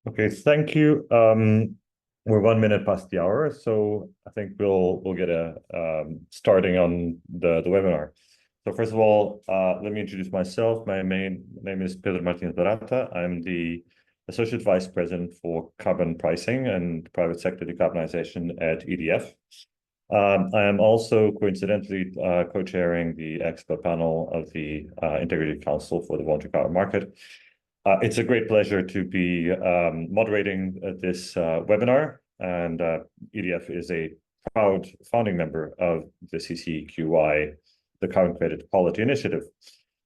Okay, thank you. We're 1 minute past the hour, so I think we'll get a starting on the webinar. So first of all, let me introduce myself. My name is Pedro Barata. I'm the Associate Vice President for Carbon Pricing and Private Sector Decarbonization at EDF. I am also coincidentally co-chairing the expert panel of the Integrity Council for the Voluntary Carbon Market. It's a great pleasure to be moderating this webinar, and EDF is a proud founding member of the CCQI, the Carbon Credit Quality Initiative.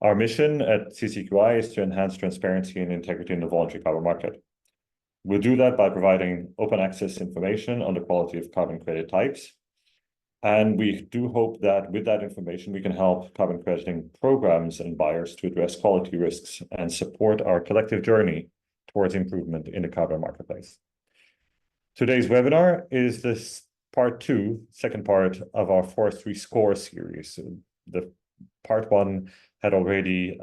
Our mission at CCQI is to enhance transparency and integrity in the voluntary carbon market. We'll do that by providing open access information on the quality of carbon credit types. And we do hope that with that information, we can help carbon crediting programs and buyers to address quality risks and support our collective journey towards improvement in the carbon marketplace. Today's webinar is this part two, second part of our Forestry Scores series. The part one had already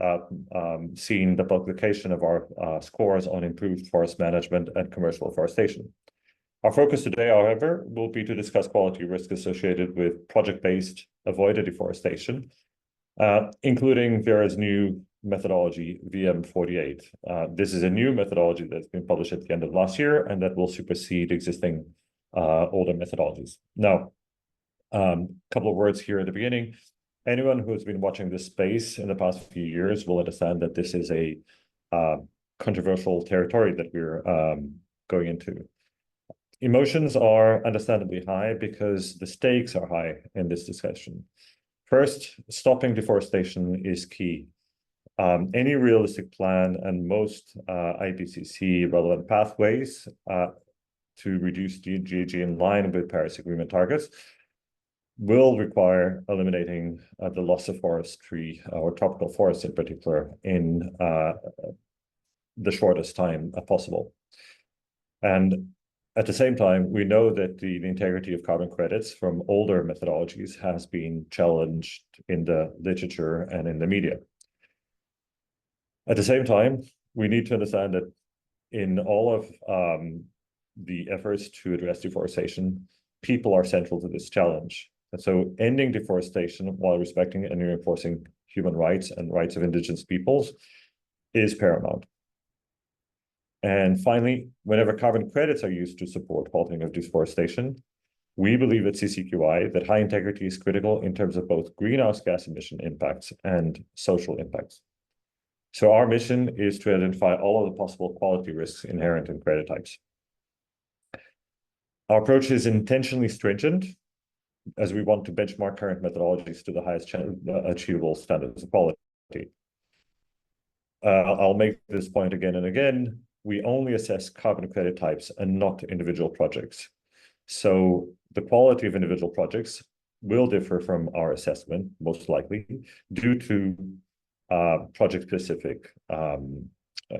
seen the publication of our scores on improved forest management and commercial forestation. Our focus today, however, will be to discuss quality risk associated with project-based avoided deforestation, including Vera's new methodology, VM48. This is a new methodology that's been published at the end of last year, and that will supersede existing older methodologies. Now, a couple of words here at the beginning. Anyone who has been watching this space in the past few years will understand that this is a controversial territory that we're going into. Emotions are understandably high because the stakes are high in this discussion. First, stopping deforestation is key. Any realistic plan and most IPCC relevant pathways to reduce GHG in line with Paris Agreement targets will require eliminating the loss of forestry or tropical forests in particular in the shortest time possible. And at the same time, we know that the integrity of carbon credits from older methodologies has been challenged in the literature and in the media. At the same time, we need to understand that in all of the efforts to address deforestation, people are central to this challenge. And so ending deforestation while respecting and reinforcing human rights and rights of indigenous peoples is paramount. And finally, whenever carbon credits are used to support halting of deforestation, we believe at CCQI that high integrity is critical in terms of both greenhouse gas emission impacts and social impacts. So our mission is to identify all of the possible quality risks inherent in credit types. Our approach is intentionally stringent, as we want to benchmark current methodologies to the highest achievable standards of quality. I'll make this point again and again. We only assess carbon credit types and not individual projects. So the quality of individual projects will differ from our assessment, most likely, due to project-specific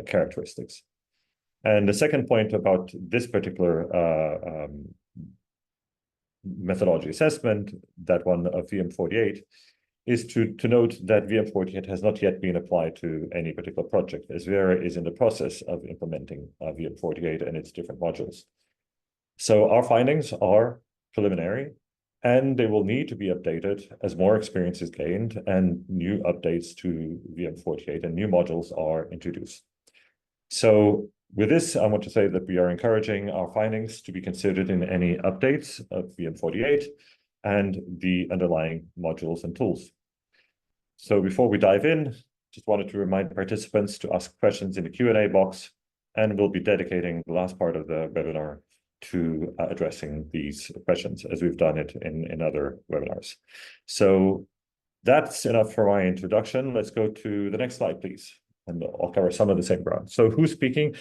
characteristics. And the second point about this particular methodology assessment, that one of VM48, is to note that VM48 has not yet been applied to any particular project, as Vera is in the process of implementing VM48 and its different modules. So our findings are preliminary, and they will need to be updated as more experience is gained and new updates to VM48 and new modules are introduced. So with this, I want to say that we are encouraging our findings to be considered in any updates of VM48 and the underlying modules and tools. So before we dive in, just wanted to remind participants to ask questions in the Q&A box, and we'll be dedicating the last part of the webinar to addressing these questions as we've done it in other webinars. So that's enough for my introduction. Let's go to the next slide, please. And I'll cover some of the same ground. So who's speaking?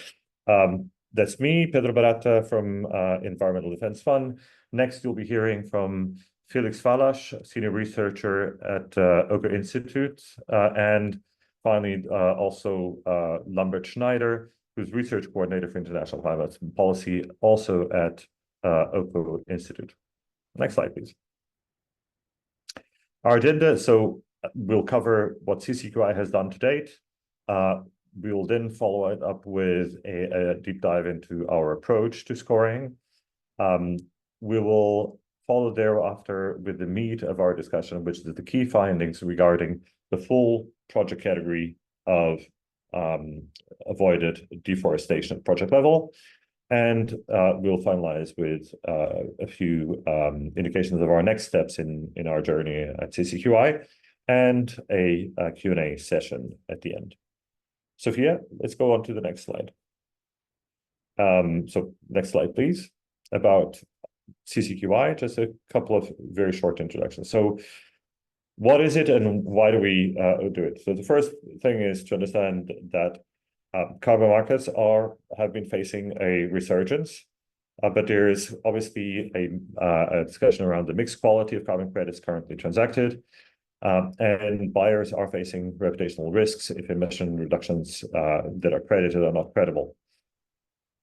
That's me, Pedro Barata from Environmental Defense Fund. Next, you'll be hearing from Felix Fallasch, senior researcher at Oeko-Institut, and finally also Lambert Schneider, who's research coordinator for international climate policy, also at Oeko-Institut. Next slide, please. Our agenda, so we'll cover what CCQI has done to date, We will then follow it up with a deep dive into our approach to scoring. We will follow thereafter with the meat of our discussion, which is the key findings regarding the full project category of avoided deforestation at project level. And we'll finalize with a few indications of our next steps in our journey at CCQI and a Q&A session at the end. Sophia, let's go on to the next slide. So next slide, please. About CCQI, just a couple of very short introductions. So what is it and why do we do it? So the first thing is to understand that carbon markets have been facing a resurgence, but there is obviously a discussion around the mixed quality of carbon credits currently transacted. And buyers are facing reputational risks if emission reductions that are credited are not credible.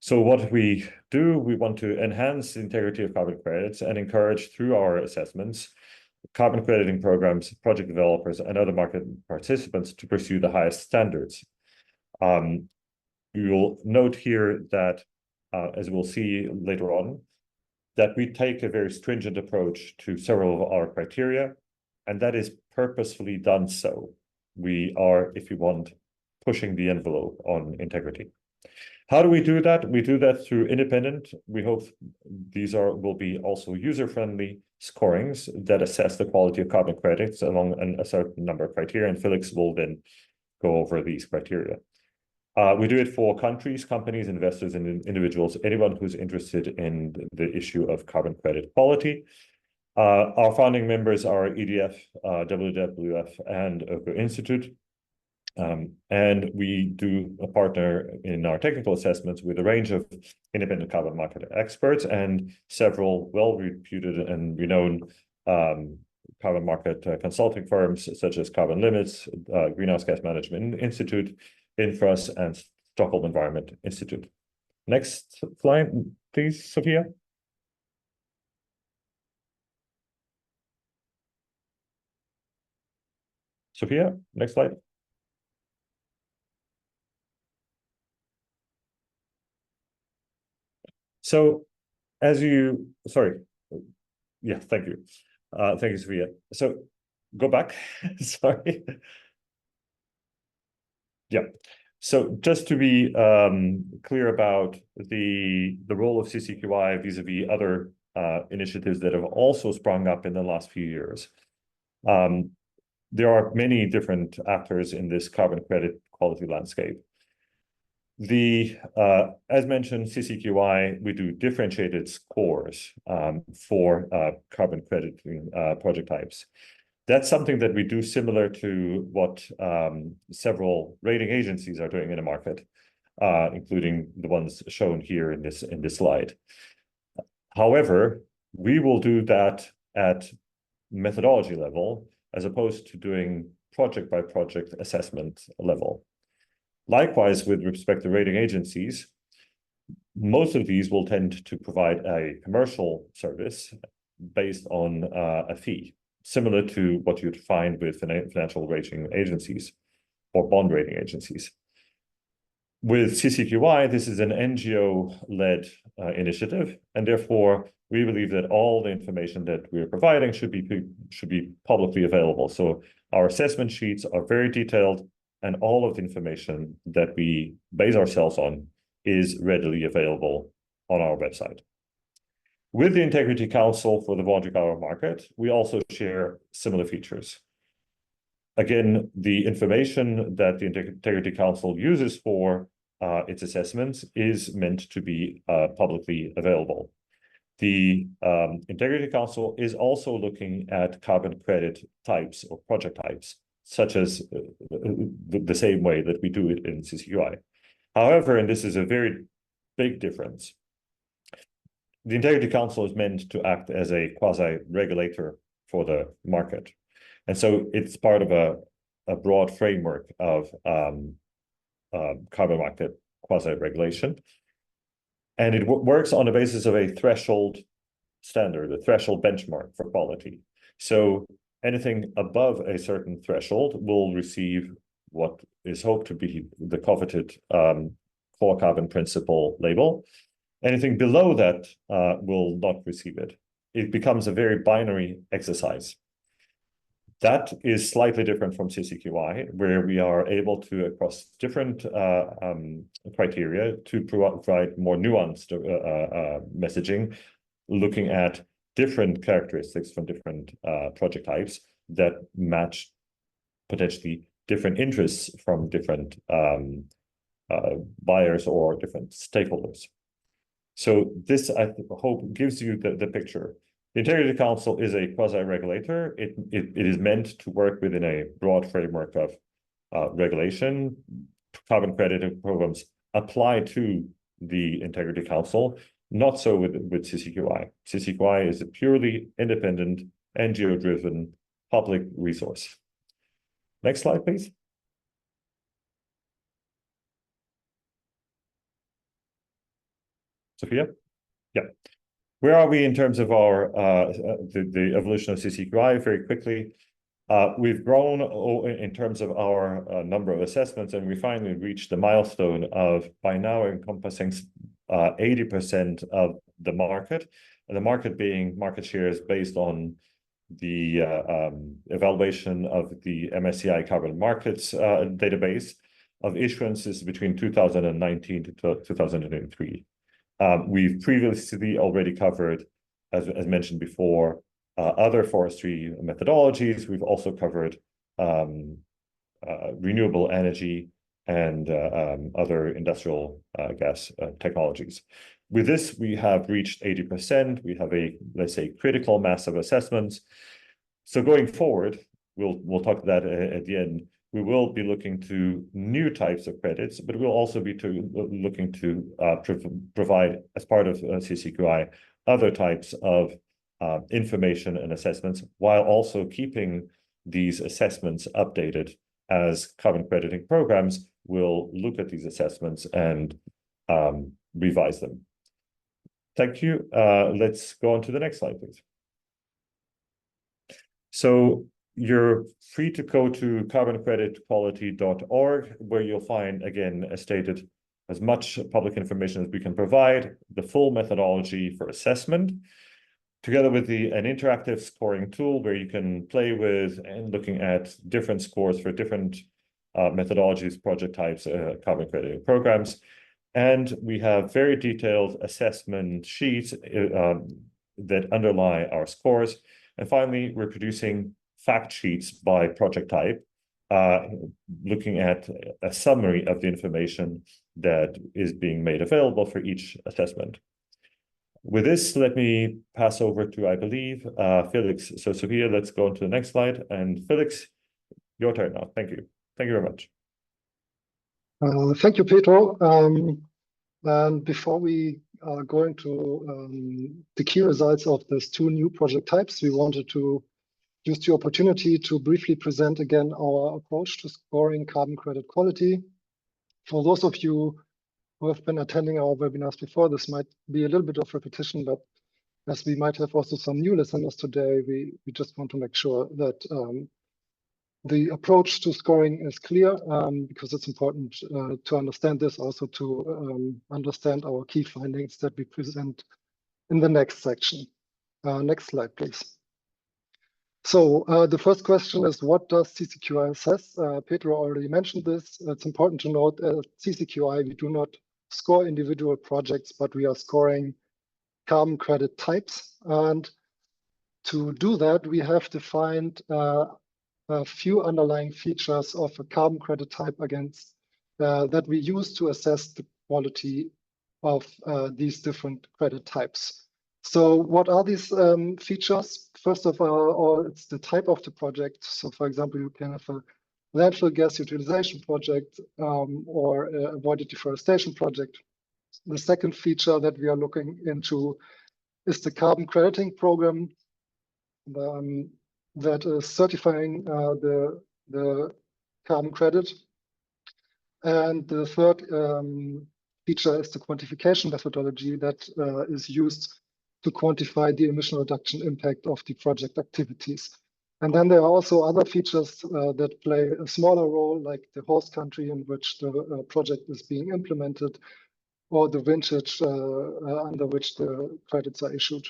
So what we do, we want to enhance the integrity of carbon credits and encourage through our assessments, carbon crediting programs, project developers, and other market participants to pursue the highest standards. You will note here that, as we'll see later on, that we take a very stringent approach to several of our criteria, and that is purposefully done so. We are, if you want, pushing the envelope on integrity. How do we do that? We do that through independent. We hope these will be also user-friendly scorings that assess the quality of carbon credits along a certain number of criteria, and Felix will then go over these criteria. We do it for countries, companies, investors, and individuals, anyone who's interested in the issue of carbon credit quality. Our founding members are EDF, WWF, and Oeko-Institut. And we do a partner in our technical assessments with a range of independent carbon market experts and several well-reputed and renowned carbon market consulting firms such as Carbon Limits, Greenhouse Gas Management Institute, Infras, and Stockholm Environment Institute. Next slide, please, Sophia. Sophia, next slide. So as you, sorry. Yeah, thank you. Thank you, Sophia. So go back, sorry. Yeah. So just to be clear about the role of CCQI vis-a-vis other initiatives that have also sprung up in the last few years. There are many different actors in this carbon credit quality landscape. As mentioned, CCQI, we do differentiated scores for carbon crediting project types. That's something that we do similar to what several rating agencies are doing in the market, including the ones shown here in this slide. However, we will do that at methodology level as opposed to doing project by project assessment level. Likewise, with respect to rating agencies, most of these will tend to provide a commercial service based on a fee, similar to what you'd find with financial rating agencies or bond rating agencies. With CCQI, this is an NGO-led initiative, and therefore we believe that all the information that we're providing should be publicly available. So our assessment sheets are very detailed, and all of the information that we base ourselves on is readily available on our website. With the Integrity Council for the voluntary carbon market, we also share similar features. Again, the information that the Integrity Council uses for its assessments is meant to be publicly available. The Integrity Council is also looking at carbon credit types or project types, such as the same way that we do it in CCQI. However, and this is a very big difference, the Integrity Council is meant to act as a quasi-regulator for the market. And so it's part of a broad framework of carbon market quasi-regulation. And it works on the basis of a threshold standard, a threshold benchmark for quality. So anything above a certain threshold will receive what is hoped to be the coveted core carbon principle label. Anything below that will not receive it. It becomes a very binary exercise. That is slightly different from CCQI, where we are able to, across different criteria, to provide more nuanced messaging, looking at different characteristics from different project types that match potentially different interests from different buyers or different stakeholders. So this, I hope, gives you the picture. The Integrity Council is a quasi-regulator. It is meant to work within a broad framework of regulation. Carbon credit programs apply to the Integrity Council, not so with CCQI. CCQI is a purely independent, NGO-driven public resource. Next slide, please. Sophia? Yeah. Where are we in terms of our the evolution of CCQI? Very quickly, we've grown in terms of our number of assessments, and we finally reached the milestone of by now encompassing 80% of the market, and the market being market shares based on the evaluation of the MSCI carbon markets database of issuances between 2019 to 2003. We've previously already covered, as mentioned before, other forestry methodologies. We've also covered renewable energy and other industrial gas technologies. With this, we have reached 80%. We have a, let's say, critical mass of assessments. So going forward, we'll talk to that at the end. We will be looking to new types of credits, but we'll also be looking to provide, as part of CCQI, other types of information and assessments, while also keeping these assessments updated as carbon crediting programs will look at these assessments and revise them. Thank you. Let's go on to the next slide, please. So you're free to go to carboncreditquality.org, where you'll find, again, as stated, as much public information as we can provide, the full methodology for assessment, together with an interactive scoring tool where you can play with and looking at different scores for different methodologies, project types, carbon crediting programs. And we have very detailed assessment sheets that underlie our scores. And finally, we're producing fact sheets by project type, looking at a summary of the information that is being made available for each assessment. With this, let me pass over to, I believe, Felix. So Sophia, let's go on to the next slide. And Felix, your turn now. Thank you. Thank you very much. Thank you, Pedro. And before we go into the key results of these two new project types, we wanted to use the opportunity to briefly present again our approach to scoring carbon credit quality. For those of you who have been attending our webinars before, this might be a little bit of repetition, but as we might have also some new listeners today, we just want to make sure that the approach to scoring is clear, because it's important to understand this, also to understand our key findings that we present in the next section. Next slide, please. So the first question is, what does CCQI assess? Pedro already mentioned this. It's important to note at CCQI, we do not score individual projects, but we are scoring carbon credit types. And to do that, we have defined a few underlying features of a carbon credit type against that we use to assess the quality of these different credit types. So what are these features? First of all, it's the type of the project. So for example, you can have a landfill gas utilization project or avoided deforestation project. The second feature that we are looking into is the carbon crediting program that is certifying the carbon credit. And the third feature is the quantification methodology that is used to quantify the emission reduction impact of the project activities. And then there are also other features that play a smaller role, like the host country in which the project is being implemented, or the vintage under which the credits are issued.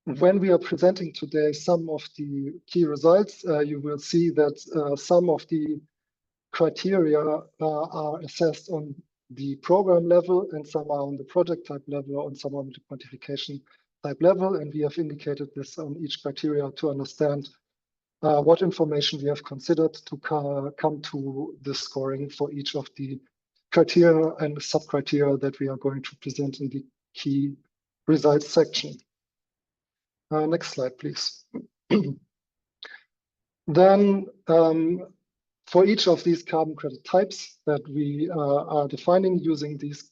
When we are presenting today some of the key results, you will see that some of the criteria are assessed on the program level, and some are on the project type level, and some on the quantification type level. And we have indicated this on each criteria to understand what information we have considered to come to the scoring for each of the criteria and sub-criteria that we are going to present in the key results section. Next slide, please. Then for each of these carbon credit types that we are defining using these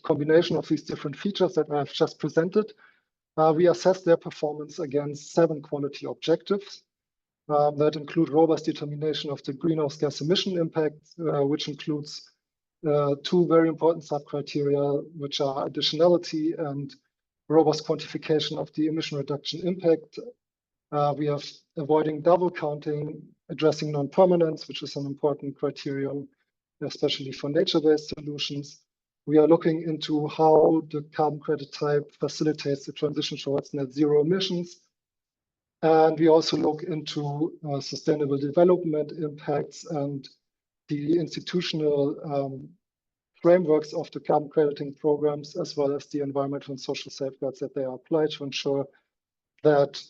combination of these different features that I have just presented, we assess their performance against 7 quality objectives that include robust determination of the greenhouse gas emission impact, which includes 2 very important sub-criteria, which are additionality and robust quantification of the emission reduction impact. We have avoiding double counting, addressing non-permanence, which is an important criterion, especially for nature-based solutions. We are looking into how the carbon credit type facilitates the transition towards net zero emissions. And we also look into sustainable development impacts and the institutional frameworks of the carbon crediting programs, as well as the environmental and social safeguards that they are applied to ensure that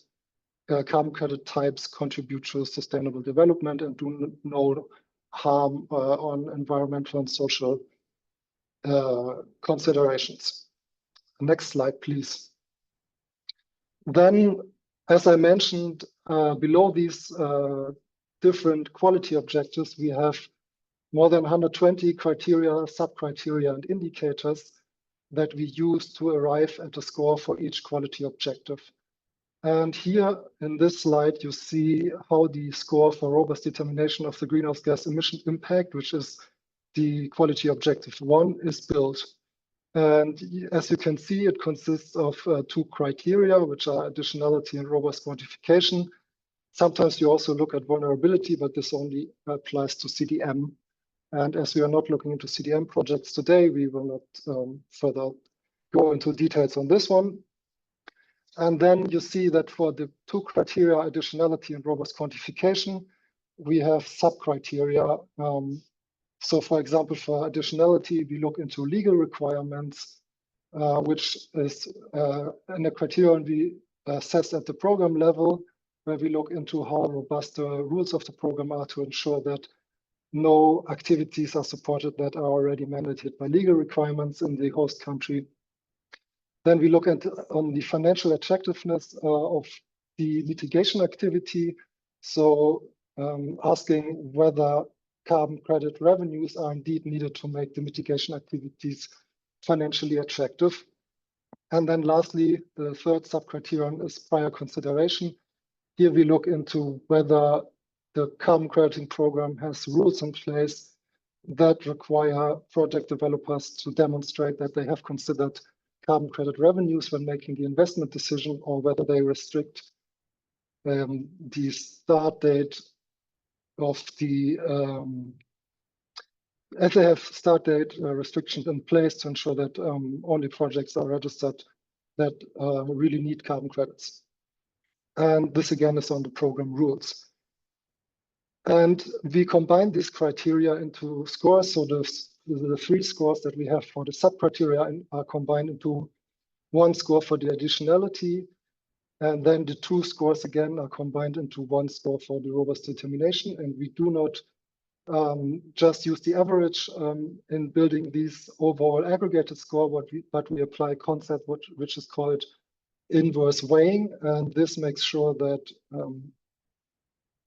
carbon credit types contribute to sustainable development and do no harm on environmental and social considerations. Next slide, please. Then, as I mentioned, below these different quality objectives, we have more than 120 criteria, sub-criteria, and indicators that we use to arrive at a score for each quality objective. And here in this slide, you see how the score for robust determination of the greenhouse gas emission impact, which is the quality objective 1, is built. And as you can see, it consists of 2 criteria, which are additionality and robust quantification. Sometimes you also look at vulnerability, but this only applies to CDM. And as we are not looking into CDM projects today, we will not further go into details on this one. And then you see that for the 2 criteria, additionality and robust quantification, we have sub-criteria. So for example, for additionality, we look into legal requirements, which is in a criterion we assess at the program level, where we look into how robust the rules of the program are to ensure that no activities are supported that are already mandated by legal requirements in the host country. Then we look at on the financial attractiveness of the mitigation activity. So asking whether carbon credit revenues are indeed needed to make the mitigation activities financially attractive. And then lastly, the 3rd sub-criterion is prior consideration. Here we look into whether the carbon crediting program has rules in place that require project developers to demonstrate that they have considered carbon credit revenues when making the investment decision, or whether they restrict the start date of the, as they have start date restrictions in place to ensure that only projects are registered that really need carbon credits. And this again is on the program rules. And we combine these criteria into scores. So the 3 scores that we have for the sub-criteria are combined into 1 score for the additionality. And then the 2 scores again are combined into 1 score for the robust determination. And we do not just use the average in building these overall aggregated score, but we apply a concept which is called inverse weighing. And this makes sure that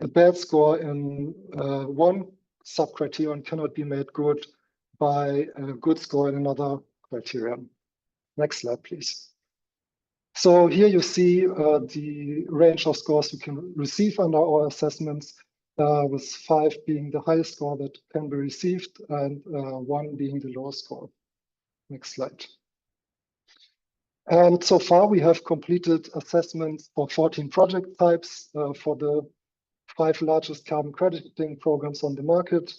a bad score in 1 sub-criterion cannot be made good by a good score in another criterion. Next slide, please. So here you see the range of scores you can receive under our assessments, with 5 being the highest score that can be received and 1 being the lowest score. Next slide. And so far, we have completed assessments for 14 project types for the 5 largest carbon crediting programs on the market.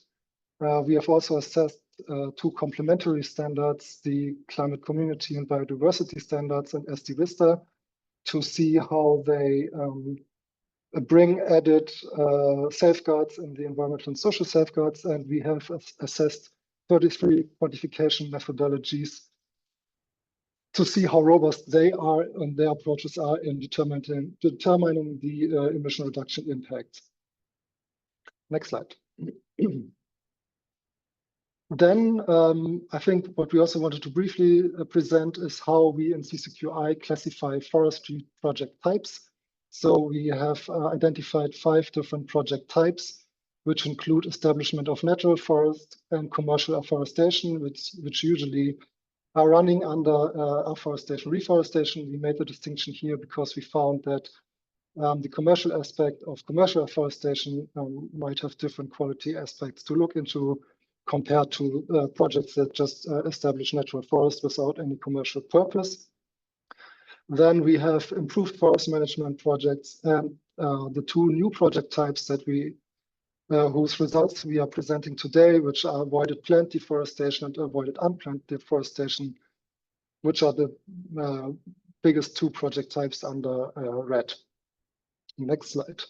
We have also assessed 2 complementary standards, the Climate Community and Biodiversity Standards and SD-VISTA, to see how they bring added safeguards in the environmental and social safeguards. And we have assessed 33 quantification methodologies to see how robust they are and their approaches are in determining the emission reduction impact. Next slide. Then I think what we also wanted to briefly present is how we in CCQI classify forestry project types. So we have identified 5 different project types, which include establishment of natural forest and commercial afforestation, which usually are running under afforestation, reforestation. We made the distinction here because we found that the commercial aspect of commercial afforestation might have different quality aspects to look into compared to projects that just establish natural forest without any commercial purpose. Then we have improved forest management projects and the 2 new project types that whose results we are presenting today, which are avoided plant deforestation and avoided unplanned deforestation, which are the biggest 2 project types under REDD. Next slide.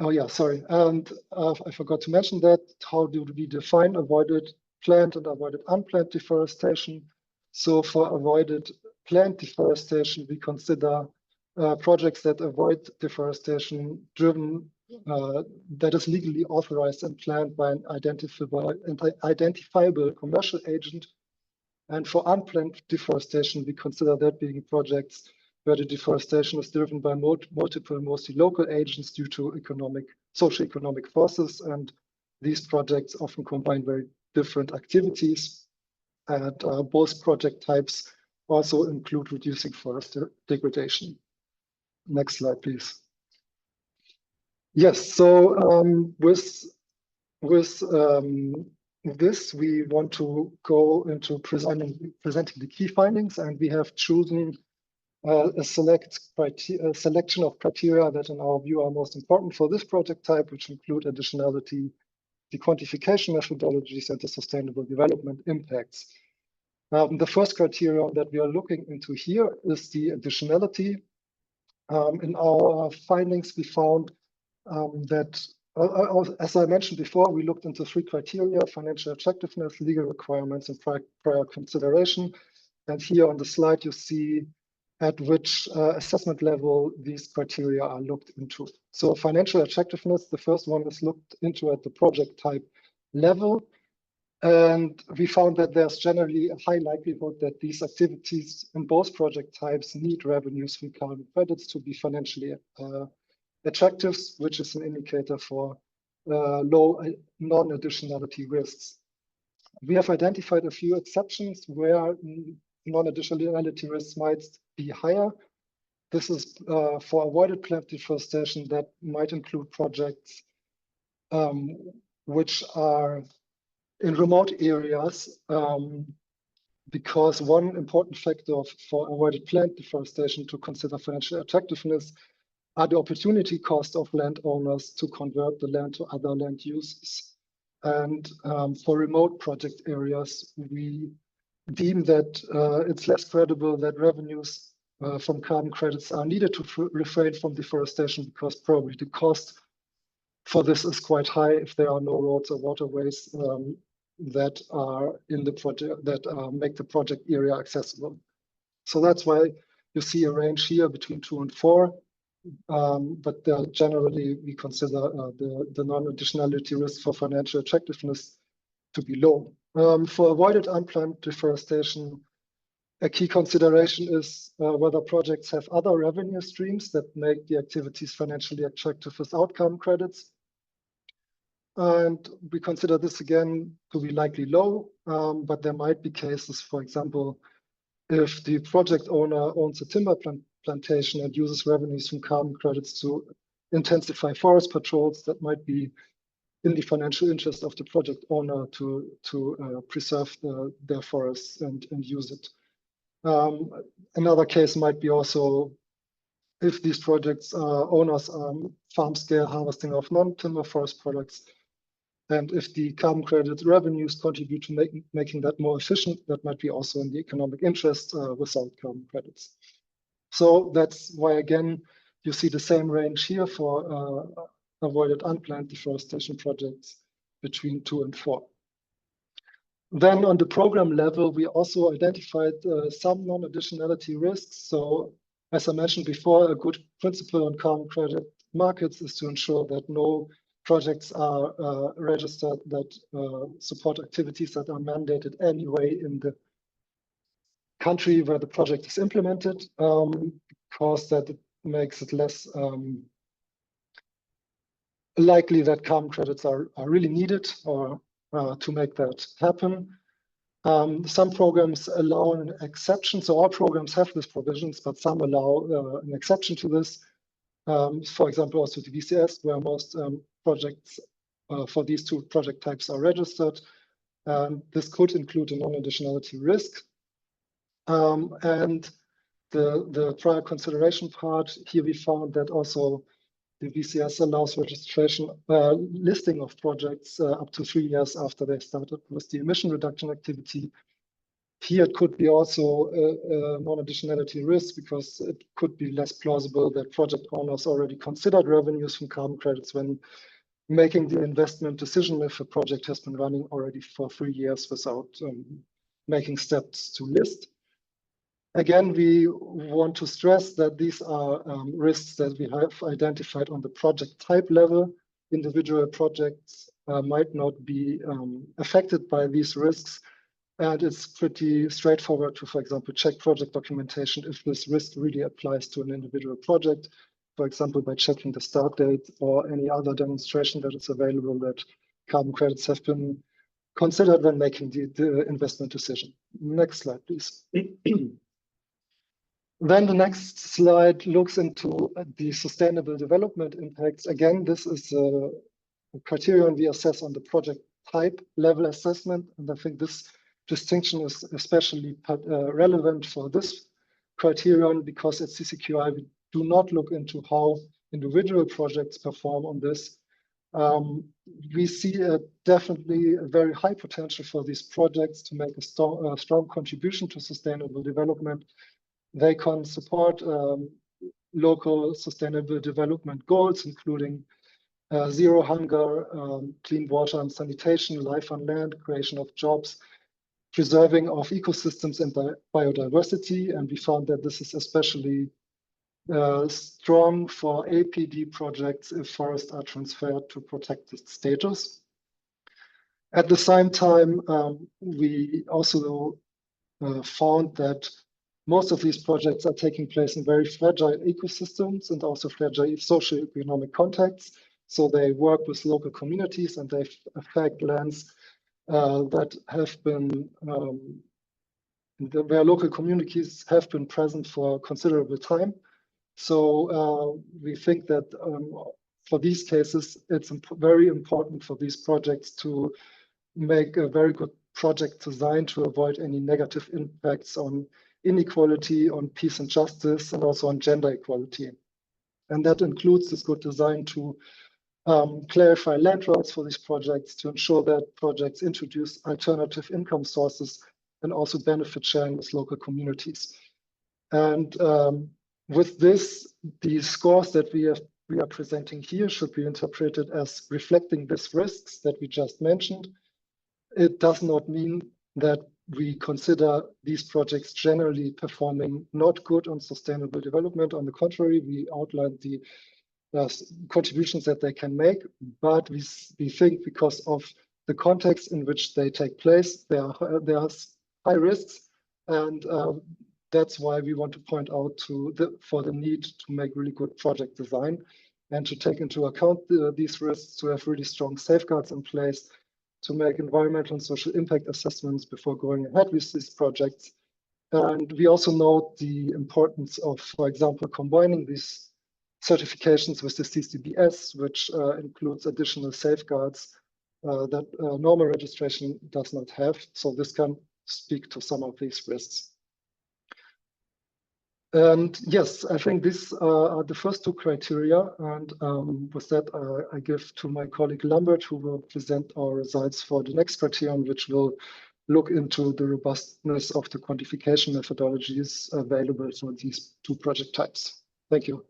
Oh yeah, sorry. And I forgot to mention that. How do we define avoided plant and avoided unplanned deforestation? So for avoided plant deforestation, we consider projects that avoid deforestation driven that is legally authorized and planned by an identifiable commercial agent. And for unplanned deforestation, we consider that being projects where the deforestation is driven by multiple, mostly local agents due to socio-economic forces. And these projects often combine very different activities. And both project types also include reducing forest degradation. Next slide, please. Yes, so with this, we want to go into presenting the key findings, and we have chosen a selection of criteria that in our view are most important for this project type, which include additionality, the quantification methodologies, and the sustainable development impacts. The first criterion that we are looking into here is the additionality. In our findings, we found that, as I mentioned before, we looked into 3 criteria: financial attractiveness, legal requirements, and prior consideration. And here on the slide, you see at which assessment level these criteria are looked into. So financial attractiveness, the first one is looked into at the project type level. And we found that there's generally a high likelihood that these activities in both project types need revenues from carbon credits to be financially attractive, which is an indicator for low non-additionality risks. We have identified a few exceptions where non-additionality risks might be higher. This is for avoided plant deforestation that might include projects which are in remote areas, because one important factor for avoided plant deforestation to consider financial attractiveness are the opportunity cost of landowners to convert the land to other land uses. And for remote project areas, we deem that it's less credible that revenues from carbon credits are needed to refrain from deforestation, because probably the cost for this is quite high if there are no roads or waterways that are in the project that make the project area accessible. So that's why you see a range here between 2 and 4. But generally, we consider the non-additionality risk for financial attractiveness to be low. For avoided unplanned deforestation, a key consideration is whether projects have other revenue streams that make the activities financially attractive without carbon credits. And we consider this again to be likely low, but there might be cases, for example, if the project owner owns a timber plantation and uses revenues from carbon credits to intensify forest patrols, that might be in the financial interest of the project owner to preserve their forests and use it. Another case might be also if these projects owners farm scale harvesting of non-timber forest products, and if the carbon credit revenues contribute to making that more efficient, that might be also in the economic interest without carbon credits. So that's why, again, you see the same range here for avoided unplanned deforestation projects between 2 and 4. Then on the program level, we also identified some non-additionality risks. So as I mentioned before, a good principle on carbon credit markets is to ensure that no projects are registered that support activities that are mandated anyway in the country where the project is implemented, because that makes it less likely that carbon credits are really needed or to make that happen. Some programs allow an exception. So all programs have these provisions, but some allow an exception to this. For example, also the VCS, where most projects for these 2 project types are registered. This could include a non-additionality risk. And the prior consideration part, here we found that also the VCS allows registration listing of projects up to 3 years after they started with the emission reduction activity. Here it could be also a non-additionality risk because it could be less plausible that project owners already considered revenues from carbon credits when making the investment decision if a project has been running already for 3 years without making steps to list. Again, we want to stress that these are risks that we have identified on the project type level. Individual projects might not be affected by these risks. And it's pretty straightforward to, for example, check project documentation if this risk really applies to an individual project, for example, by checking the start date or any other demonstration that is available that carbon credits have been considered when making the investment decision. Next slide, please. Then the next slide looks into the sustainable development impacts. Again, this is a criterion we assess on the project type level assessment. And I think this distinction is especially relevant for this criterion because at CCQI, we do not look into how individual projects perform on this. We see definitely a very high potential for these projects to make a strong contribution to sustainable development. They can support local sustainable development goals, including zero hunger, clean water and sanitation, life on land, creation of jobs, preserving of ecosystems and biodiversity. And we found that this is especially strong for APD projects if forests are transferred to protected status. At the same time, we also found that most of these projects are taking place in very fragile ecosystems and also fragile socio-economic contexts. So they work with local communities and they affect lands that have been, where local communities have been present for a considerable time. So we think that for these cases, it's very important for these projects to make a very good project design to avoid any negative impacts on inequality, on peace and justice, and also on gender equality. And that includes this good design to clarify land rights for these projects, to ensure that projects introduce alternative income sources and also benefit sharing with local communities. And with this, the scores that we are presenting here should be interpreted as reflecting these risks that we just mentioned. It does not mean that we consider these projects generally performing not good on sustainable development. On the contrary, we outlined the contributions that they can make, but we think because of the context in which they take place, there are high risks, and that's why we want to point out for the need to make really good project design and to take into account these risks, to have really strong safeguards in place, to make environmental and social impact assessments before going ahead with these projects. And we also note the importance of, for example, combining these certifications with the CCBS, which includes additional safeguards that normal registration does not have. So this can speak to some of these risks. And yes, I think these are the first two criteria. And with that, I give to my colleague Lambert, who will present our results for the next criterion, which will look into the robustness of the quantification methodologies available for these two project types. Thank you.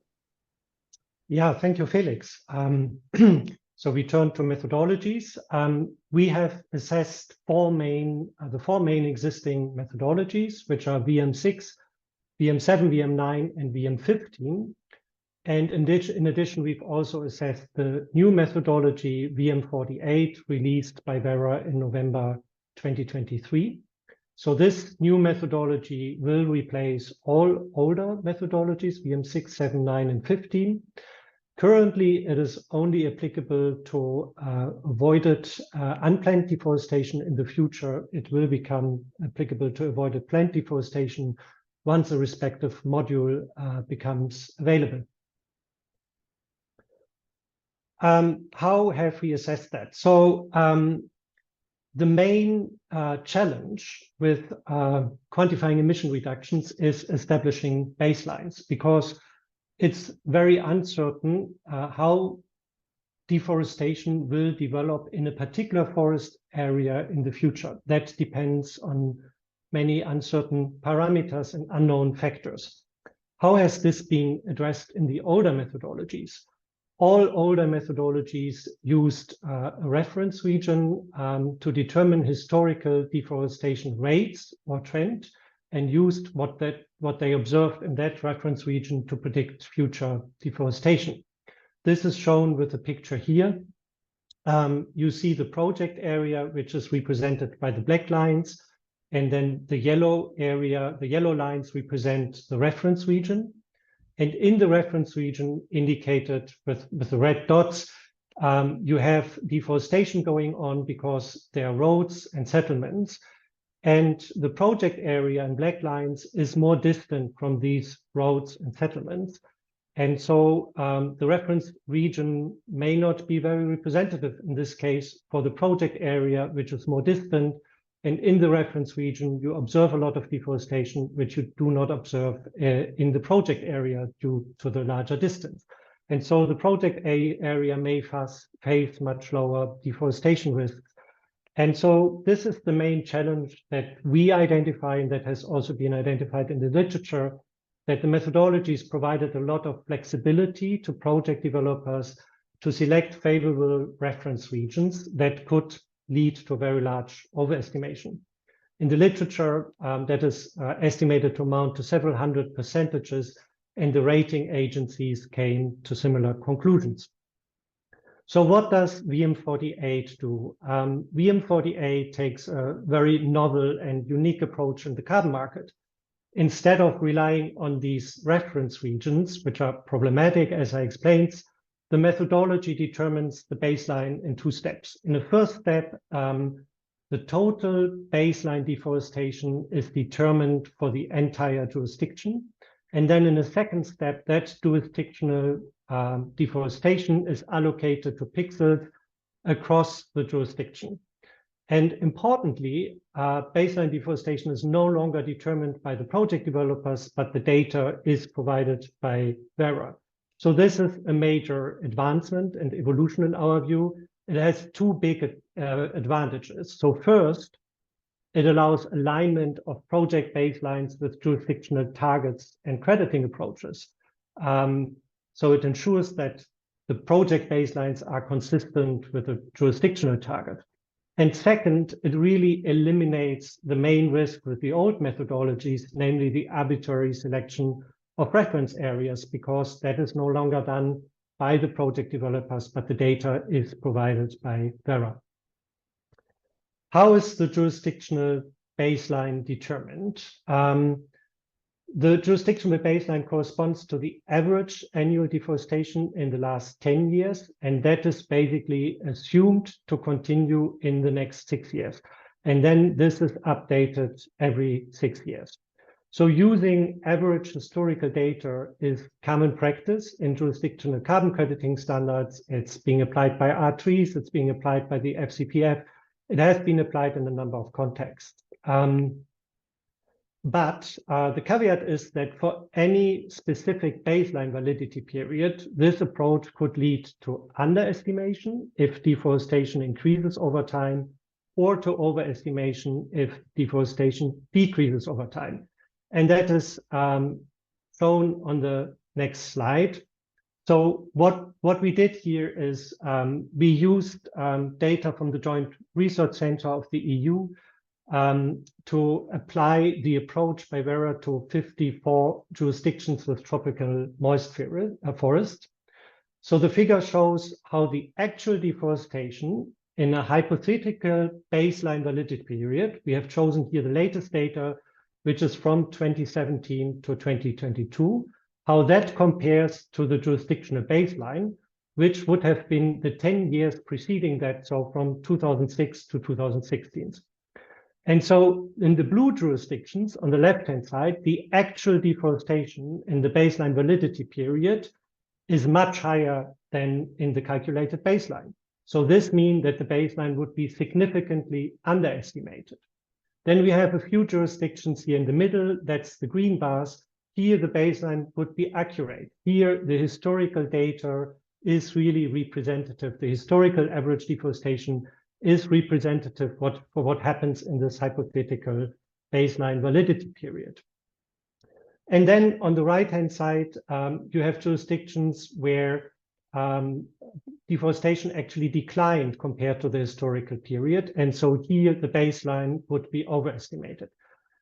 Yeah, thank you, Felix. So we turn to methodologies. We have assessed the four main existing methodologies, which are VM6, VM7, VM9, and VM15. And in addition, we've also assessed the new methodology, VM48, released by Vera in November 2023. So this new methodology will replace all older methodologies, VM6, 7, 9, and 15. Currently, it is only applicable to avoided unplanned deforestation. In the future, it will become applicable to avoided planned deforestation once a respective module becomes available. How have we assessed that? So the main challenge with quantifying emission reductions is establishing baselines, because it's very uncertain how deforestation will develop in a particular forest area in the future. That depends on many uncertain parameters and unknown factors. How has this been addressed in the older methodologies? All older methodologies used a reference region to determine historical deforestation rates or trend, and used what they observed in that reference region to predict future deforestation. This is shown with the picture here. You see the project area, which is represented by the black lines, and then the yellow area, the yellow lines represent the reference region. And in the reference region indicated with the red dots, you have deforestation going on because there are roads and settlements. And the project area in black lines is more distant from these roads and settlements. And so the reference region may not be very representative in this case for the project area, which is more distant. And in the reference region, you observe a lot of deforestation, which you do not observe in the project area due to the larger distance. And so the project area may face much lower deforestation risks. And so this is the main challenge that we identify, and that has also been identified in the literature, that the methodologies provided a lot of flexibility to project developers to select favorable reference regions that could lead to very large overestimation. In the literature, that is estimated to amount to several hundred percentages, and the rating agencies came to similar conclusions. So what does VM48 do? VM48 takes a very novel and unique approach in the carbon market. Instead of relying on these reference regions, which are problematic, as I explained, the methodology determines the baseline in two steps. In the first step, the total baseline deforestation is determined for the entire jurisdiction. And then in the second step, that jurisdictional deforestation is allocated to pixels across the jurisdiction. And importantly, baseline deforestation is no longer determined by the project developers, but the data is provided by Vera. So this is a major advancement and evolution in our view. It has two big advantages. So first, it allows alignment of project baselines with jurisdictional targets and crediting approaches. So it ensures that the project baselines are consistent with the jurisdictional target. And second, it really eliminates the main risk with the old methodologies, namely the arbitrary selection of reference areas, because that is no longer done by the project developers, but the data is provided by Vera. How is the jurisdictional baseline determined? The jurisdictional baseline corresponds to the average annual deforestation in the last 10 years, and that is basically assumed to continue in the next 6 years. And then this is updated every 6 years. So using average historical data is common practice in jurisdictional carbon crediting standards. It's being applied by R3s, it's being applied by the FCPF. It has been applied in a number of contexts. But the caveat is that for any specific baseline validity period, this approach could lead to underestimation if deforestation increases over time, or to overestimation if deforestation decreases over time. And that is shown on the next slide. So what we did here is we used data from the Joint Research Center of the EU to apply the approach by Vera to 54 jurisdictions with tropical moist forest. So the figure shows how the actual deforestation in a hypothetical baseline validity period, we have chosen here the latest data, which is from 2017 to 2022, how that compares to the jurisdictional baseline, which would have been the 10 years preceding that, so from 2006 to 2016. And so in the blue jurisdictions on the left-hand side, the actual deforestation in the baseline validity period is much higher than in the calculated baseline. So this means that the baseline would be significantly underestimated. Then we have a few jurisdictions here in the middle, that's the green bars. Here the baseline would be accurate. Here the historical data is really representative. The historical average deforestation is representative for what happens in this hypothetical baseline validity period. And then on the right-hand side, you have jurisdictions where deforestation actually declined compared to the historical period. And so here the baseline would be overestimated.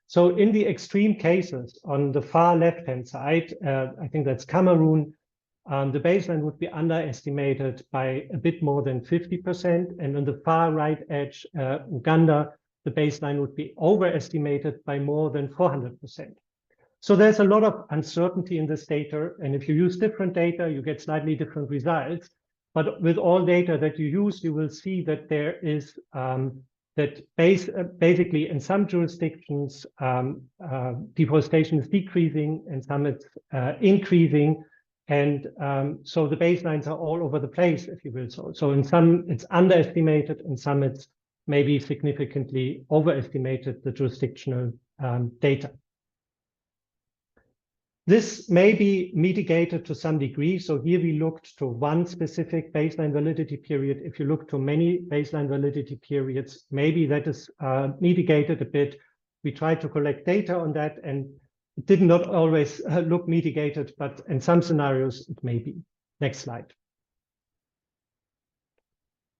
So in the extreme cases on the far left-hand side, I think that's Cameroon, the baseline would be underestimated by a bit more than 50%. And on the far right edge, Uganda, the baseline would be overestimated by more than 400%. So there's a lot of uncertainty in this data. And if you use different data, you get slightly different results. But with all data that you use, you will see that there is basically in some jurisdictions, deforestation is decreasing, and some it's increasing. And so the baselines are all over the place, if you will. So in some it's underestimated, in some it's maybe significantly overestimated, the jurisdictional data. This may be mitigated to some degree. So here we looked to one specific baseline validity period. If you look to many baseline validity periods, maybe that is mitigated a bit. We tried to collect data on that, and it did not always look mitigated, but in some scenarios it may be. Next slide.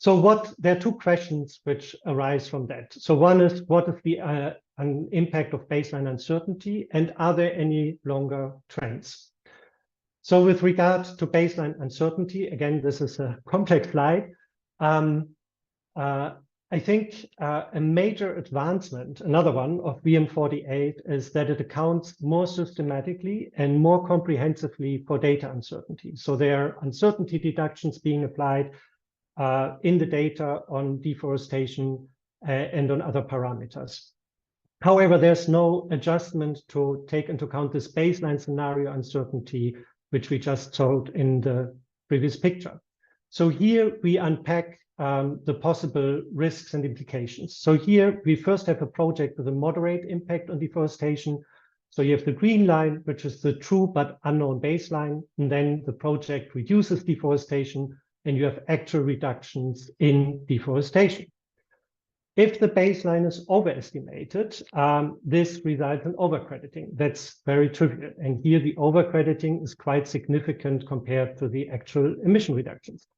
So there are two questions which arise from that. So one is, what is the an impact of baseline uncertainty, and are there any longer trends? So with regard to baseline uncertainty, again, this is a complex slide. I think a major advancement, another one of VM48, is that it accounts more systematically and more comprehensively for data uncertainty. So there are uncertainty deductions being applied in the data on deforestation and on other parameters. However, there's no adjustment to take into account this baseline scenario uncertainty, which we just showed in the previous picture. So here we unpack the possible risks and implications. So here we first have a project with a moderate impact on deforestation. So you have the green line, which is the true but unknown baseline, and then the project reduces deforestation, and you have actual reductions in deforestation. If the baseline is overestimated, this results in overcrediting. That's very trivial. And here the overcrediting is quite significant compared to the actual emission reductions.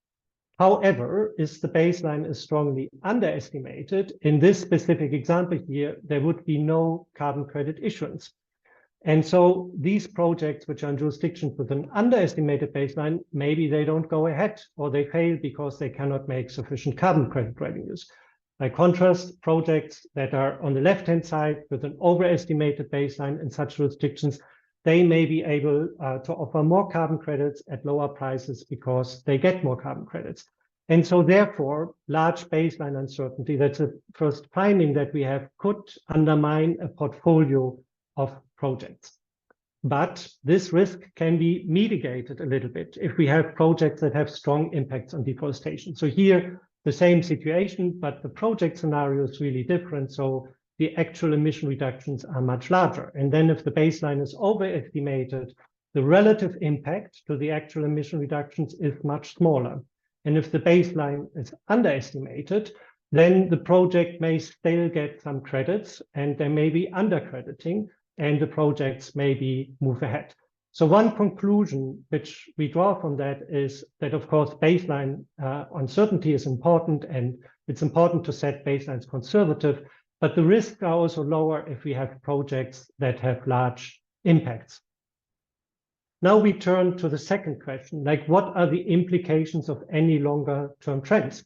However, if the baseline is strongly underestimated, in this specific example here, there would be no carbon credit issuance. And so these projects which are in jurisdictions with an underestimated baseline, maybe they don't go ahead, or they fail because they cannot make sufficient carbon credit revenues. By contrast, projects that are on the left-hand side with an overestimated baseline in such jurisdictions, they may be able to offer more carbon credits at lower prices because they get more carbon credits. And so therefore, large baseline uncertainty, that's a first finding that we have, could undermine a portfolio of projects. But this risk can be mitigated a little bit if we have projects that have strong impacts on deforestation. So here, the same situation, but the project scenario is really different. So the actual emission reductions are much larger. And then if the baseline is overestimated, the relative impact to the actual emission reductions is much smaller. And if the baseline is underestimated, then the project may still get some credits and there may be undercrediting and the projects maybe move ahead. So one conclusion which we draw from that is that, of course, baseline uncertainty is important, and it's important to set baselines conservative, but the risks are also lower if we have projects that have large impacts. Now we turn to the second question, like what are the implications of any longer term trends?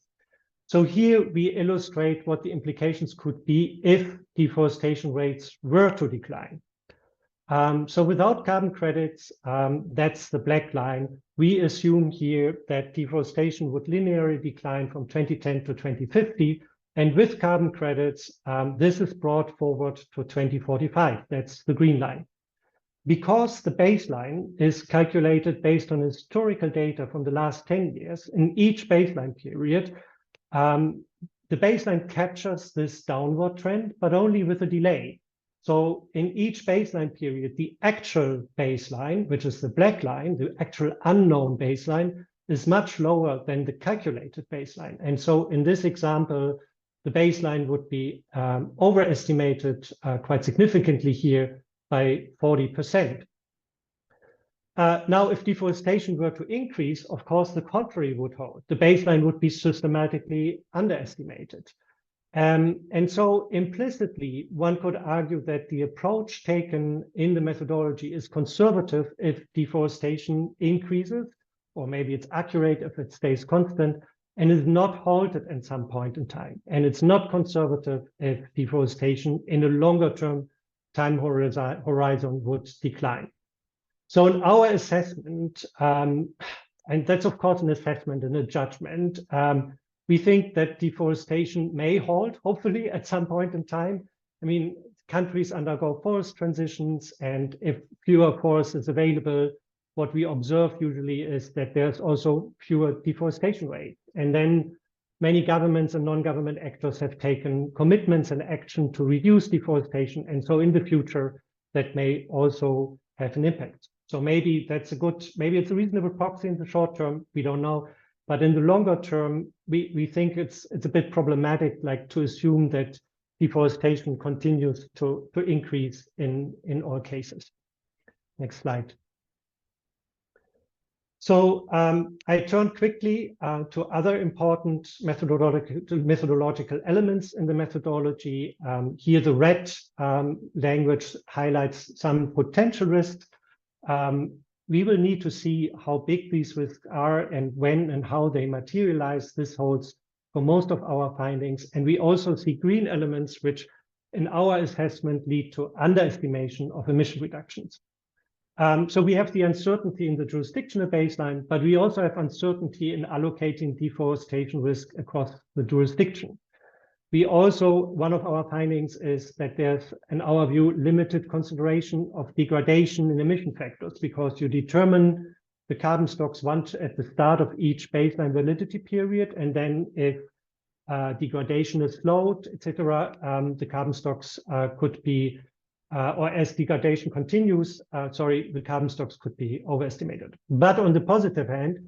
So here we illustrate what the implications could be if deforestation rates were to decline. So without carbon credits, that's the black line. We assume here that deforestation would linearly decline from 2010 to 2050. And with carbon credits, this is brought forward to 2045. That's the green line. Because the baseline is calculated based on historical data from the last 10 years, in each baseline period, the baseline captures this downward trend, but only with a delay. So in each baseline period, the actual baseline, which is the black line, the actual unknown baseline, is much lower than the calculated baseline. And so in this example, the baseline would be overestimated quite significantly here by 40%. Now, if deforestation were to increase, of course, the contrary would hold. The baseline would be systematically underestimated. And so implicitly, one could argue that the approach taken in the methodology is conservative if deforestation increases, or maybe it's accurate if it stays constant, and is not halted at some point in time. And it's not conservative if deforestation in a longer term time horizon would decline. So in our assessment, and that's of course an assessment and a judgment, we think that deforestation may halt, hopefully, at some point in time. I mean, countries undergo forest transitions, and if fewer forest is available, what we observe usually is that there's also fewer deforestation rates. And then many governments and non-government actors have taken commitments and action to reduce deforestation. And so in the future, that may also have an impact. So maybe that's a good, maybe it's a reasonable proxy in the short term, we don't know. But in the longer term, we think it's a bit problematic, like to assume that deforestation continues to increase in all cases. Next slide. So I turn quickly to other important methodological elements in the methodology. Here the REDD language highlights some potential risks. We will need to see how big these risks are and when and how they materialize. This holds for most of our findings. And we also see green elements, which in our assessment lead to underestimation of emission reductions. So we have the uncertainty in the jurisdictional baseline, but we also have uncertainty in allocating deforestation risk across the jurisdiction. We also, one of our findings is that there's, in our view, limited consideration of degradation in emission factors, because you determine the carbon stocks once at the start of each baseline validity period, and then if degradation is slowed, etc., the carbon stocks could be, or as degradation continues, the carbon stocks could be overestimated. But on the positive hand,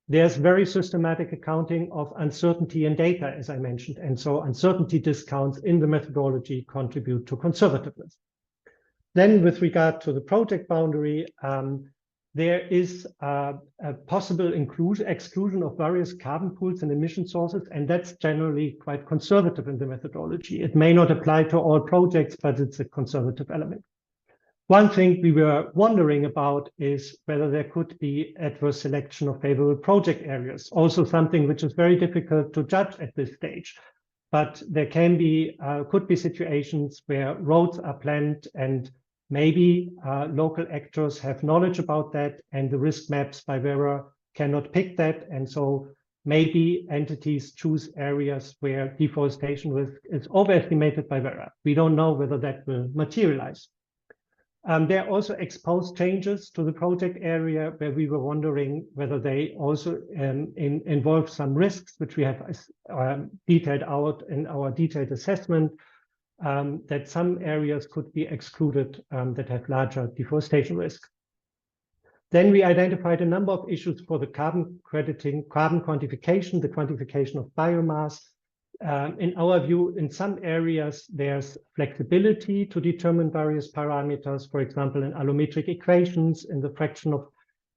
there's very systematic accounting of uncertainty in data, as I mentioned. And so uncertainty discounts in the methodology contribute to conservativeness. Then with regard to the project boundary, there is a possible exclusion of various carbon pools and emission sources, and that's generally quite conservative in the methodology. It may not apply to all projects, but it's a conservative element. One thing we were wondering about is whether there could be adverse selection of favorable project areas, also something which is very difficult to judge at this stage. But there can be, could be situations where roads are planned and maybe local actors have knowledge about that, and the risk maps by Vera cannot pick that. And so maybe entities choose areas where deforestation risk is overestimated by Vera. We don't know whether that will materialize. There are also exposed changes to the project area where we were wondering whether they also involve some risks, which we have detailed out in our detailed assessment. that some areas could be excluded that have larger deforestation risk. Then we identified a number of issues for the carbon crediting, carbon quantification, the quantification of biomass. In our view, in some areas, there's flexibility to determine various parameters, for example, in allometric equations, in the fraction of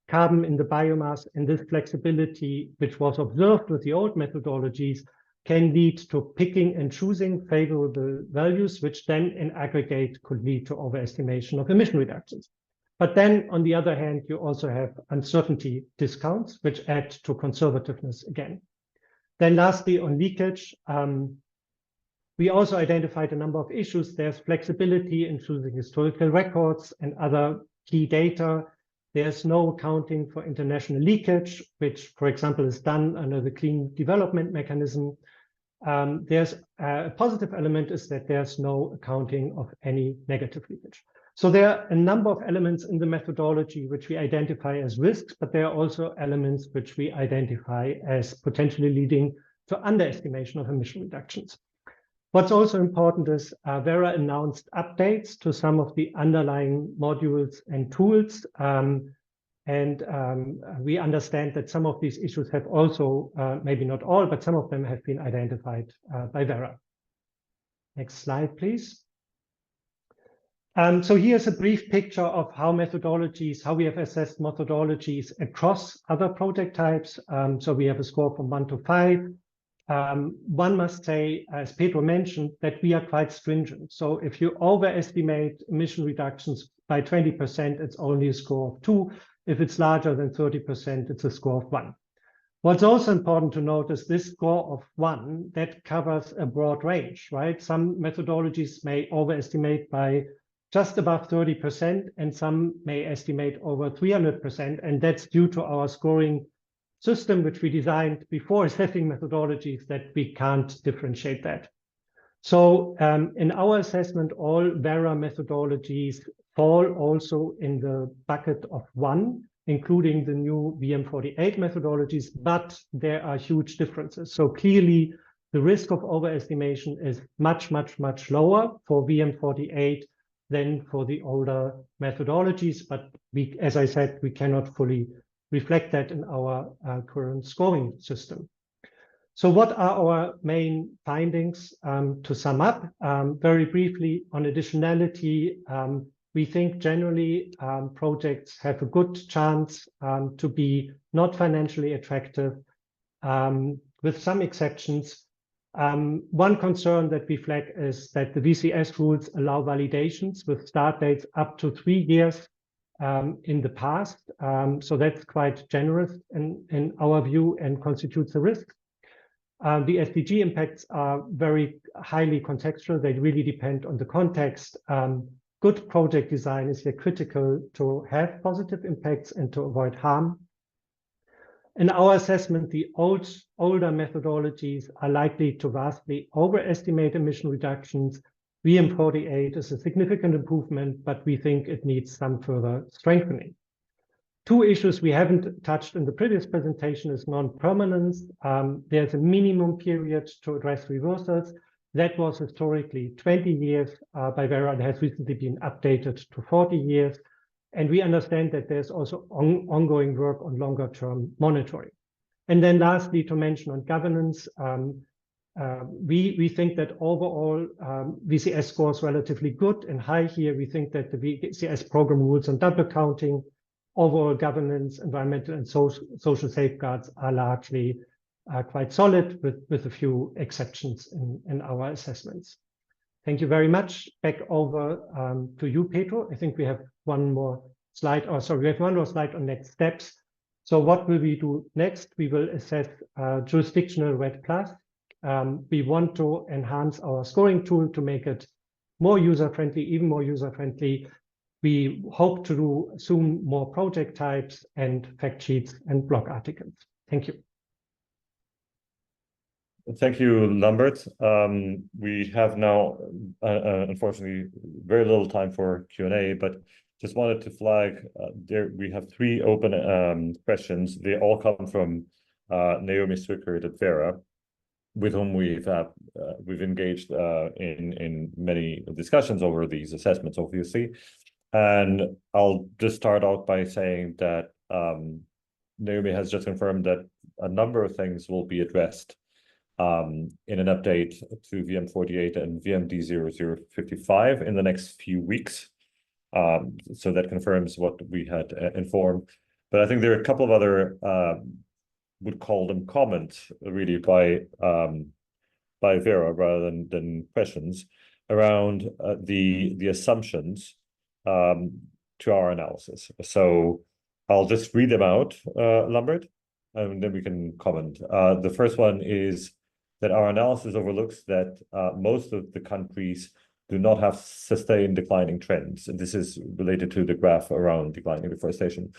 carbon in the biomass, and this flexibility, which was observed with the old methodologies, can lead to picking and choosing favorable values, which then in aggregate could lead to overestimation of emission reductions. But then, on the other hand, you also have uncertainty discounts, which add to conservativeness again. Then lastly, on leakage, we also identified a number of issues. There's flexibility in choosing historical records and other key data. There's no accounting for international leakage, which, for example, is done under the Clean Development Mechanism. There's a positive element is that there's no accounting of any negative leakage. So there are a number of elements in the methodology which we identify as risks, but there are also elements which we identify as potentially leading to underestimation of emission reductions. What's also important is Vera announced updates to some of the underlying modules and tools. We understand that some of these issues have also, maybe not all, but some of them have been identified by Vera. Next slide, please. So here's a brief picture of how methodologies, how we have assessed methodologies across other project types. So we have a score from 1 to 5. One must say, as Pedro mentioned, that we are quite stringent. So if you overestimate emission reductions by 20%, it's only a score of 2. If it's larger than 30%, it's a score of 1. What's also important to note is this score of 1, that covers a broad range, right? Some methodologies may overestimate by just above 30%, and some may estimate over 300%, and that's due to our scoring system, which we designed before assessing methodologies, that we can't differentiate that. So in our assessment, all Vera methodologies fall also in the bucket of 1, including the new VM48 methodologies, but there are huge differences. So clearly, the risk of overestimation is much, much, much lower for VM48 than for the older methodologies. But we, as I said, we cannot fully reflect that in our current scoring system. So what are our main findings? To sum up, very briefly on additionality, we think generally projects have a good chance to be not financially attractive, with some exceptions. One concern that we flag is that the VCS rules allow validations with start dates up to 3 years in the past. So that's quite generous in our view and constitutes a risk. The SDG impacts are very highly contextual. They really depend on the context. Good project design is here critical to have positive impacts and to avoid harm. In our assessment, the older methodologies are likely to vastly overestimate emission reductions. VM48 is a significant improvement, but we think it needs some further strengthening. 2 issues we haven't touched in the previous presentation is non-permanence. There's a minimum period to address reversals. That was historically 20 years by Vera and has recently been updated to 40 years. And we understand that there's also ongoing work on longer-term monitoring. And then lastly, to mention on governance, we think that overall VCS scores relatively good and high here. We think that the VCS program rules on double counting, overall governance, environmental and social safeguards are largely quite solid with a few exceptions in our assessments. Thank you very much. Back over to you, Pedro. I think we have one more slide. Oh, sorry, we have one more slide on next steps. So what will we do next? We will assess jurisdictional REDD+. We want to enhance our scoring tool to make it more user-friendly, even more user-friendly. We hope to do soon more project types and fact sheets and blog articles. Thank you. Thank you, Lambert. We have now, unfortunately, very little time for Q&A, but just wanted to flag there we have 3 open questions. They all come from Naomi Swickert at Vera. with whom we've engaged in many discussions over these assessments, obviously. And I'll just start out by saying that Naomi has just confirmed that a number of things will be addressed in an update to VM48 and VMD0055 in the next few weeks. So that confirms what we had informed. But I think there are a couple of other, would call them comments, really, by Vera rather than questions around the assumptions to our analysis. So I'll just read them out, Lambert, and then we can comment. The first one is that our analysis overlooks that most of the countries do not have sustained declining trends. And this is related to the graph around declining deforestation.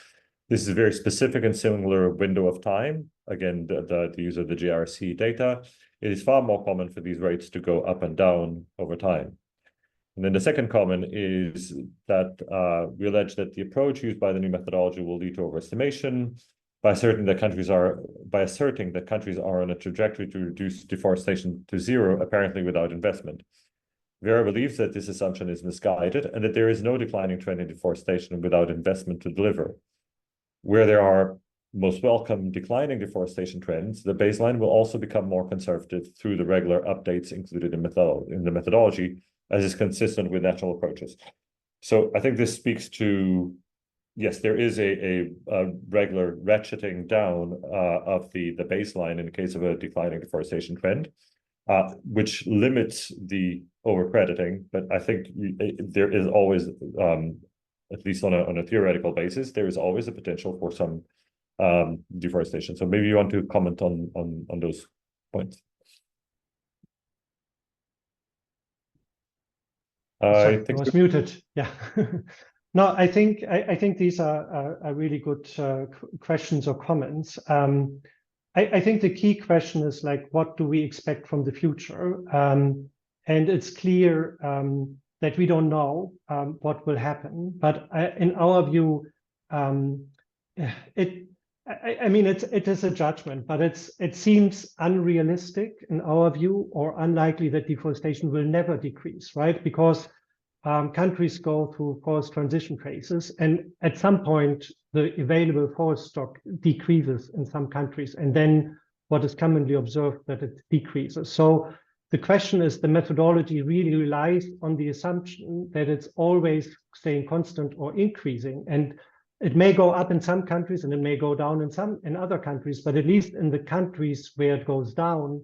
This is a very specific and similar window of time. Again, the use of the GRC data. It is far more common for these rates to go up and down over time. And then the second comment is that we allege that the approach used by the new methodology will lead to overestimation by asserting that countries are on a trajectory to reduce deforestation to zero, apparently without investment. Vera believes that this assumption is misguided and that there is no declining trend in deforestation without investment to deliver. Where there are most welcome declining deforestation trends, the baseline will also become more conservative through the regular updates included in the methodology, as is consistent with natural approaches. So I think this speaks to, yes, there is a regular ratcheting down of the baseline in the case of a declining deforestation trend, which limits the overcrediting. But I think there is always, at least on a theoretical basis, there is always a potential for some deforestation. So maybe you want to comment on those points. Sorry, I was muted. Yeah. No, I think these are really good questions or comments. I think the key question is like, what do we expect from the future? And it's clear that we don't know what will happen. But in our view, I mean, it is a judgment, but it seems unrealistic in our view, or unlikely that deforestation will never decrease, right? Because countries go through forest transition phases, and at some point, the available forest stock decreases in some countries, and then what is commonly observed that it decreases. So the question is, the methodology really relies on the assumption that it's always staying constant or increasing, and it may go up in some countries and it may go down in other countries, but at least in the countries where it goes down,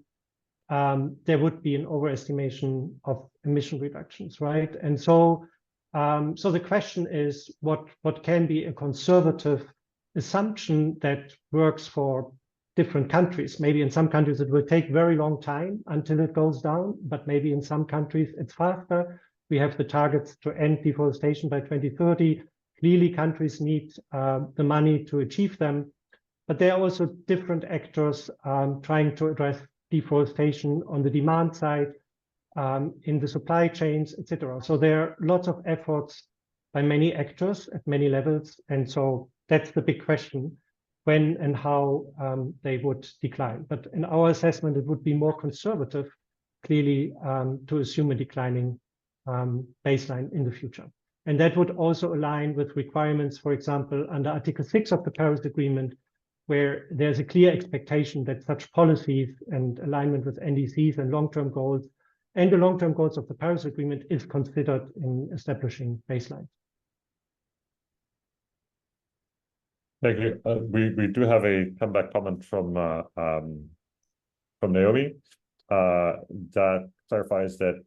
there would be an overestimation of emission reductions, right? And so, so the question is, what can be a conservative assumption that works for different countries? Maybe in some countries it will take very long time until it goes down, but maybe in some countries it's faster. We have the targets to end deforestation by 2030. Clearly, countries need the money to achieve them, but there are also different actors trying to address deforestation on the demand side, in the supply chains, etc. So there are lots of efforts by many actors at many levels, and so that's the big question: when and how they would decline. But in our assessment, it would be more conservative, clearly, to assume a declining baseline in the future. And that would also align with requirements, for example, under Article 6 of the Paris Agreement, where there's a clear expectation that such policies and alignment with NDCs and long-term goals and the long-term goals of the Paris Agreement is considered in establishing baselines. Thank you. We do have a comeback comment from Naomi that clarifies that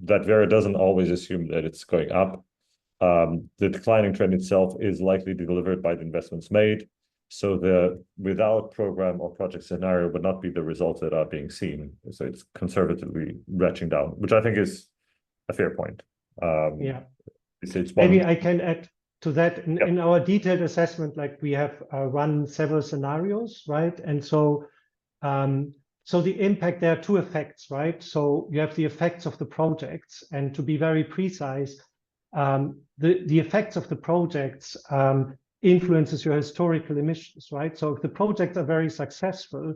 that Vera doesn't always assume that it's going up. The declining trend itself is likely delivered by the investments made. So the without program or project scenario would not be the results that are being seen. So it's conservatively ratcheting down, which I think is a fair point. Yeah. It's maybe I can add to that. In our detailed assessment, like we have run several scenarios, right? And so so the impact, there are two effects, right? So you have the effects of the projects, and to be very precise, the effects of the projects influences your historical emissions, right? So if the projects are very successful,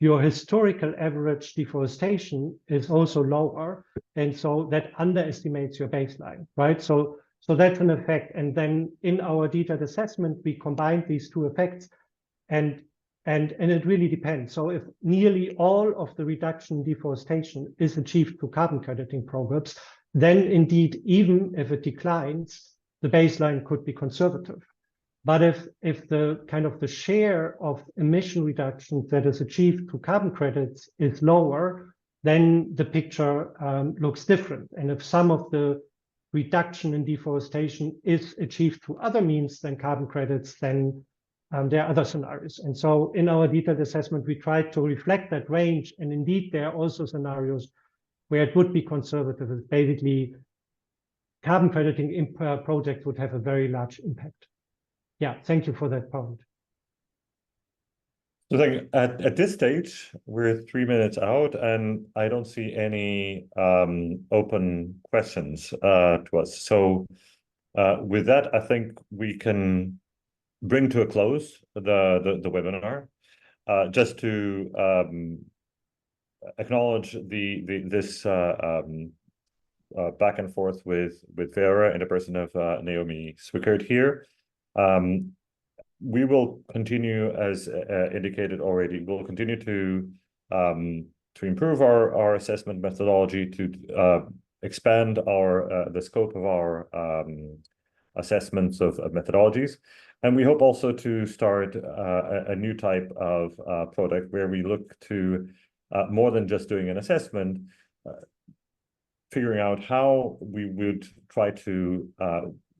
your historical average deforestation is also lower, and so that underestimates your baseline, right? So that's an effect. And then in our detailed assessment, we combined these two effects, and it really depends. So if nearly all of the reduction in deforestation is achieved through carbon crediting programs, then indeed, even if it declines, the baseline could be conservative. But if the kind of the share of emission reductions that is achieved through carbon credits is lower, then the picture looks different. And if some of the reduction in deforestation is achieved through other means than carbon credits, then there are other scenarios. And so in our detailed assessment, we tried to reflect that range. And indeed, there are also scenarios where it would be conservative. It's basically carbon crediting project would have a very large impact. Yeah, thank you for that point. So I think at this stage, we're 3 minutes out, and I don't see any open questions to us. So with that, I think we can bring to a close the webinar. Just to acknowledge this back and forth with Vera in the person of Naomi Swickert here. We will continue, as indicated already, we'll continue to improve our assessment methodology, to expand the scope of our assessments of methodologies. And we hope also to start a new type of product where we look to more than just doing an assessment, figuring out how we would try to,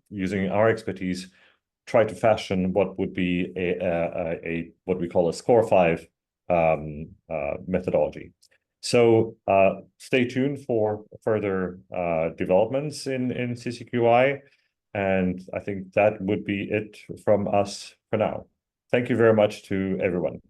using our expertise, try to fashion what would be a what we call a score 5 methodology. So stay tuned for further developments in CCQI, and I think that would be it from us for now. Thank you very much to everyone.